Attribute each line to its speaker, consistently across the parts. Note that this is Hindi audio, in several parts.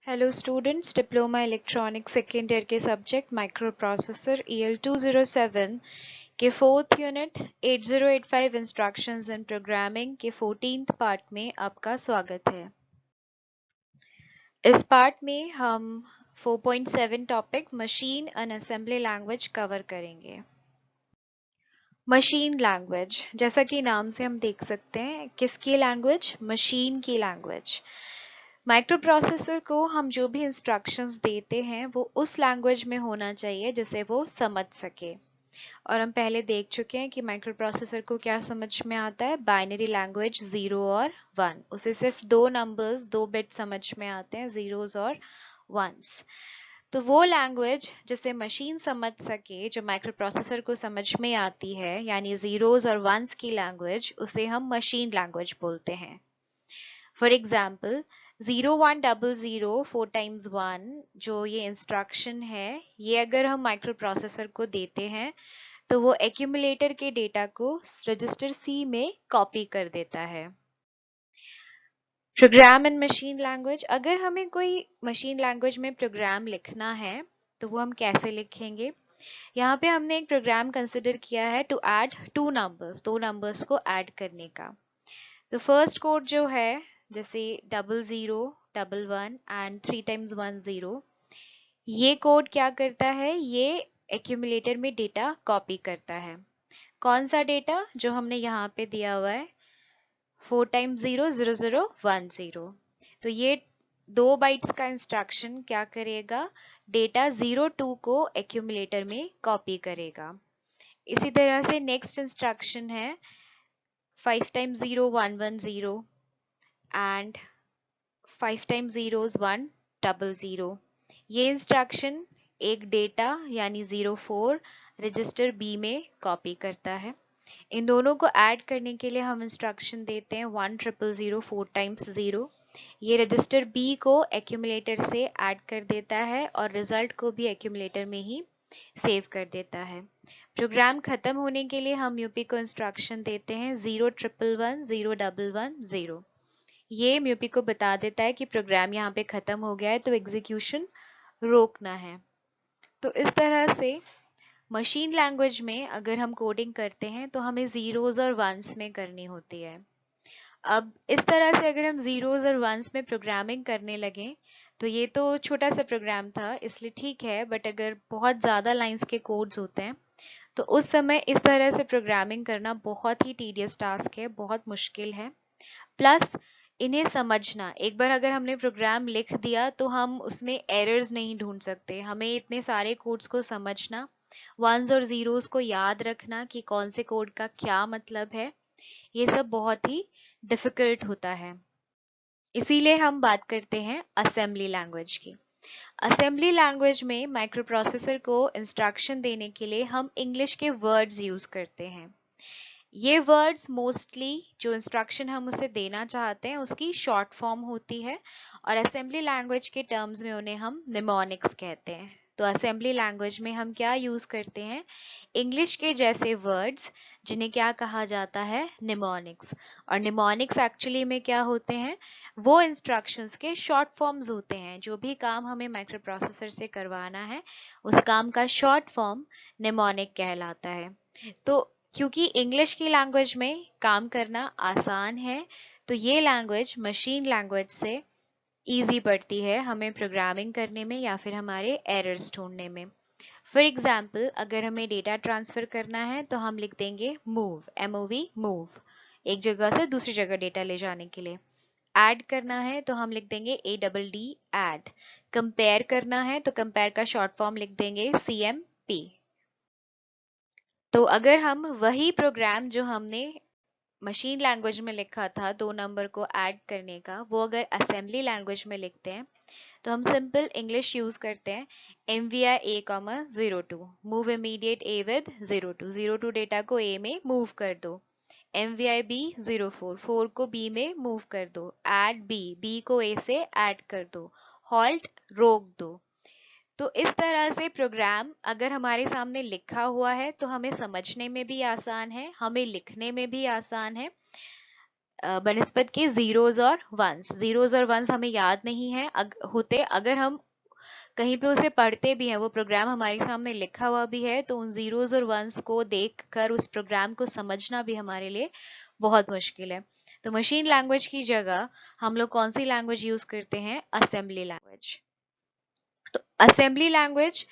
Speaker 1: Hello students, diploma electronics second year के सब्जेक्ट माइक्रो प्रोसेसर EL 207 के fourth unit 8085 instructions and programming के 14th पार्ट में आपका स्वागत है। इस पार्ट में हम 4.7 topic machine and assembly language cover करेंगे। मशीन लैंग्वेज, जैसा कि नाम से हम देख सकते हैं, किसकी लैंग्वेज? मशीन की लैंग्वेज। माइक्रो प्रोसेसर को हम जो भी इंस्ट्रक्शंस देते हैं वो उस लैंग्वेज में होना चाहिए जिसे वो समझ सके। और हम पहले देख चुके हैं कि माइक्रो प्रोसेसर को क्या समझ में आता है? बाइनरी लैंग्वेज 0 और 1। उसे सिर्फ दो नंबर्स, दो बिट समझ में आते हैं, जीरोस और वंस। तो वो लैंग्वेज जिसे मशीन समझ सके, जो माइक्रो प्रोसेसर को समझ में आती है, यानी जीरोस और वंस की लैंग्वेज, उसे हम मशीन लैंग्वेज बोलते हैं। फॉर एग्जाम्पल 0100 4 times 1, जो ये इंस्ट्रक्शन है, ये अगर हम माइक्रो प्रोसेसर को देते हैं तो वो एक्यूमुलेटर के डेटा को रजिस्टर C में कॉपी कर देता है। प्रोग्राम इन मशीन लैंग्वेज, अगर हमें कोई मशीन लैंग्वेज में प्रोग्राम लिखना है तो वो हम कैसे लिखेंगे? यहाँ पे हमने एक प्रोग्राम कंसिडर किया है टू ऐड टू नंबर्स, दो नंबर्स को ऐड करने का। तो फर्स्ट कोड जो है, जैसे 0011 एंड 3 times 10, ये कोड क्या करता है? ये एक्यूमुलेटर में डेटा कॉपी करता है। कौन सा डेटा? जो हमने यहाँ पे दिया हुआ है 4 times 0 0010। तो ये 2 बाइट्स का इंस्ट्रक्शन क्या करेगा? डेटा 02 को एक्यूमुलेटर में कॉपी करेगा। इसी तरह से नेक्स्ट इंस्ट्रक्शन है 5 times 0 110 एंड 5 times 0 is 100। ये इंस्ट्रक्शन एक डेटा यानी 04 रजिस्टर B में कॉपी करता है। इन दोनों को ऐड करने के लिए हम इंस्ट्रक्शन देते हैं 1000 4 times 0। ये रजिस्टर B को एक्यूमुलेटर से ऐड कर देता है और रिजल्ट को भी एक्यूमुलेटर में ही सेव कर देता है। प्रोग्राम खत्म होने के लिए हम यूपी को इंस्ट्रक्शन देते हैं 0111 0110। ये म्यूपी को बता देता है कि प्रोग्राम यहाँ पे खत्म हो गया है, तो एग्जीक्यूशन रोकना है। तो इस तरह से मशीन लैंग्वेज में अगर हम कोडिंग करते हैं तो हमें जीरोस और वंस में करनी होती है। अब इस तरह से अगर हम जीरोस और वंस में प्रोग्रामिंग करने लगे तो ये तो छोटा सा प्रोग्राम था, इसलिए ठीक है, बट अगर बहुत ज़्यादा लाइंस के कोड्स होते हैं तो उस समय इस तरह से प्रोग्रामिंग करना बहुत ही टीडियस टास्क है, बहुत मुश्किल है। प्लस इन्हें समझना, एक बार अगर हमने प्रोग्राम लिख दिया तो हम उसमें एरर्स नहीं ढूंढ सकते। हमें इतने सारे कोड्स को समझना, वंस और जीरोस को याद रखना कि कौन से कोड का क्या मतलब है, ये सब बहुत ही डिफिकल्ट होता है। इसीलिए हम बात करते हैं असेंबली लैंग्वेज की। असेंबली लैंग्वेज में माइक्रो प्रोसेसर को इंस्ट्रक्शन देने के लिए हम इंग्लिश के वर्ड्स यूज करते हैं। ये वर्ड्स मोस्टली जो इंस्ट्रक्शन हम उसे देना चाहते हैं उसकी शॉर्ट फॉर्म होती है, और असेंबली लैंग्वेज के टर्म्स में उन्हें हम निमोनिक्स कहते हैं। तो असेंबली लैंग्वेज में हम क्या यूज करते हैं? इंग्लिश के जैसे वर्ड्स, जिन्हें क्या कहा जाता है? निमोनिक्स। और निमोनिक्स एक्चुअली में क्या होते हैं? वो इंस्ट्रक्शंस के शॉर्ट फॉर्म्स होते हैं। जो भी काम हमें माइक्रो प्रोसेसर से करवाना है उस काम का शॉर्ट फॉर्म निमोनिक कहलाता है। तो क्योंकि इंग्लिश की लैंग्वेज में काम करना आसान है, तो ये लैंग्वेज मशीन लैंग्वेज से इजी पड़ती है हमें प्रोग्रामिंग करने में या फिर हमारे एरर्स ढूंढने में। फॉर एग्जाम्पल, अगर हमें डेटा ट्रांसफर करना है तो हम लिख देंगे मूव, MOV, मूव, एक जगह से दूसरी जगह डेटा ले जाने के लिए। ऐड करना है तो हम लिख देंगे ADD, ऐड। कंपेयर करना है तो कंपेयर का शॉर्ट फॉर्म लिख देंगे CMP। तो अगर हम वही प्रोग्राम जो हमने मशीन लैंग्वेज में लिखा था दो नंबर को ऐड करने का, वो अगर असेंबली लैंग्वेज में लिखते हैं तो हम सिंपल इंग्लिश यूज करते हैं MVI A,02, move immediate A with 02, 02 data को A में मूव कर दो। MVI B04, 4 को B में मूव कर दो। ऐड B, B को A से ऐड कर दो। हॉल्ट, रोक दो। तो इस तरह से प्रोग्राम अगर हमारे सामने लिखा हुआ है तो हमें समझने में भी आसान है, हमें लिखने में भी आसान है। बनिस्बत के जीरोज और वंस। जीरोज और वंस हमें याद नहीं है होते, अगर हम कहीं पे उसे पढ़ते भी हैं, वो प्रोग्राम हमारे सामने लिखा हुआ भी है, तो उन जीरोज और वंस को देखकर उस प्रोग्राम को समझना भी हमारे लिए बहुत मुश्किल है। तो मशीन लैंग्वेज की जगह हम लोग कौन सी लैंग्वेज यूज करते हैं? Assembly language. तो असेंबली लैंग्वेज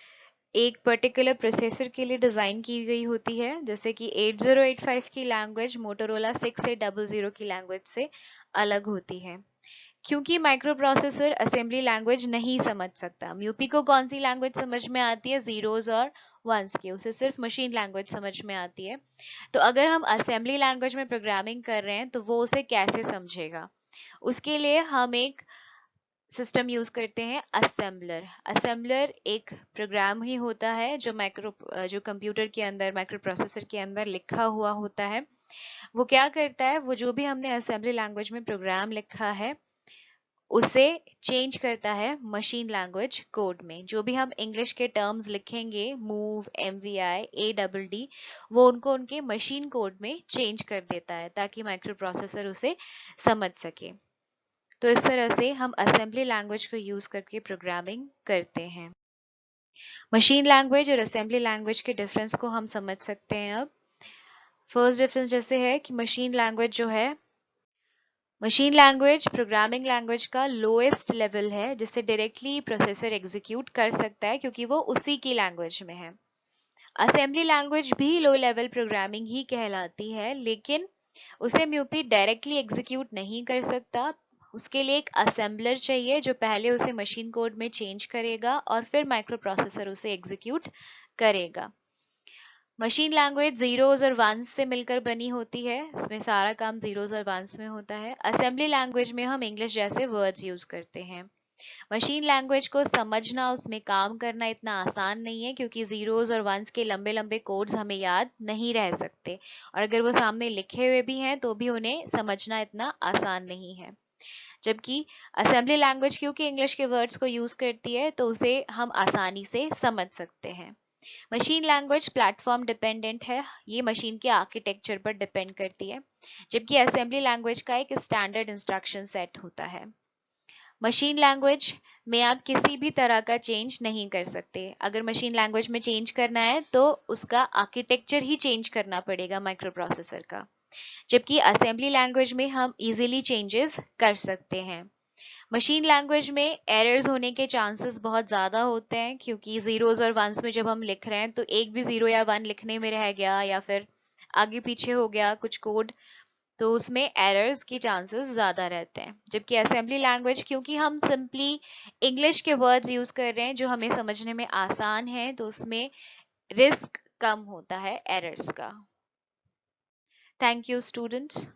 Speaker 1: एक पर्टिकुलर प्रोसेसर के लिए डिजाइन की गई होती है, जैसे कि 8085 की लैंग्वेज मोटोरोला 6800 की लैंग्वेज से अलग होती है। क्योंकि माइक्रो प्रोसेसर असेंबली लैंग्वेज नहीं समझ सकता। म्यूपी को कौन सी लैंग्वेज समझ में आती है? जीरोज और वंस की, उसे सिर्फ मशीन लैंग्वेज समझ में आती है। तो अगर हम असेंबली लैंग्वेज में प्रोग्रामिंग कर रहे हैं तो वो उसे कैसे समझेगा? उसके लिए हम एक सिस्टम यूज करते हैं, असेंबलर। असेंबलर एक प्रोग्राम ही होता है जो कंप्यूटर के अंदर, माइक्रो प्रोसेसर के अंदर लिखा हुआ होता है। वो क्या करता है? वो जो भी हमने असेंबली लैंग्वेज में प्रोग्राम लिखा है उसे चेंज करता है मशीन लैंग्वेज कोड में। जो भी हम इंग्लिश के टर्म्स लिखेंगे, मूव, MVI, ADD, वो उनको उनके मशीन कोड में चेंज कर देता है ताकि माइक्रो प्रोसेसर उसे समझ सके। तो इस तरह से हम असेंबली लैंग्वेज को यूज करके प्रोग्रामिंग करते हैं। मशीन लैंग्वेज और असेंबली लैंग्वेज के डिफरेंस को हम समझ सकते हैं अब। फर्स्ट डिफरेंस जैसे है कि मशीन लैंग्वेज जो है, मशीन लैंग्वेज प्रोग्रामिंग लैंग्वेज का लोएस्ट लेवल है जिसे डायरेक्टली प्रोसेसर एग्जीक्यूट कर सकता है क्योंकि वो उसी की लैंग्वेज में है। असेंबली लैंग्वेज भी लो लेवल प्रोग्रामिंग ही कहलाती है, लेकिन उसे म्यूपी डायरेक्टली एग्जीक्यूट नहीं कर सकता। उसके लिए एक असेंबलर चाहिए जो पहले उसे मशीन कोड में चेंज करेगा और फिर माइक्रो प्रोसेसर उसे एग्जीक्यूट करेगा। मशीन लैंग्वेज जीरोज और वंस से मिलकर बनी होती है, इसमें सारा काम जीरोज और वंस में होता है। असेंबली लैंग्वेज में हम इंग्लिश जैसे वर्ड्स यूज करते हैं। मशीन लैंग्वेज को समझना, उसमें काम करना इतना आसान नहीं है क्योंकि जीरोज और वंस के लंबे लंबे कोड्स हमें याद नहीं रह सकते, और अगर वो सामने लिखे हुए भी हैं तो भी उन्हें समझना इतना आसान नहीं है। जबकि असेंबली लैंग्वेज क्योंकि इंग्लिश के वर्ड्स को यूज करती है तो उसे हम आसानी से समझ सकते हैं। मशीन लैंग्वेज प्लेटफॉर्म डिपेंडेंट है, ये मशीन के आर्किटेक्चर पर डिपेंड करती है, जबकि असेंबली लैंग्वेज का एक स्टैंडर्ड इंस्ट्रक्शन सेट होता है। मशीन लैंग्वेज में आप किसी भी तरह का चेंज नहीं कर सकते। अगर मशीन लैंग्वेज में चेंज करना है तो उसका आर्किटेक्चर ही चेंज करना पड़ेगा माइक्रो प्रोसेसर का, जबकि असेंबली लैंग्वेज में हम इजीली चेंजेस कर सकते हैं। मशीन लैंग्वेज में एरर्स होने के चांसेस बहुत ज़्यादा होते हैं क्योंकि जीरोज और वंस में जब हम लिख रहे हैं तो एक भी जीरो या वन लिखने में रह गया या फिर आगे पीछे हो गया कुछ कोड, तो उसमें एरर्स के चांसेस ज़्यादा रहते हैं। जबकि असेंबली लैंग्वेज क्योंकि हम सिंपली इंग्लिश के वर्ड्स यूज़ कर रहे हैं जो हमें समझने में आसान है, तो उसमें रिस्क कम होता है एरर्स का। Thank you students.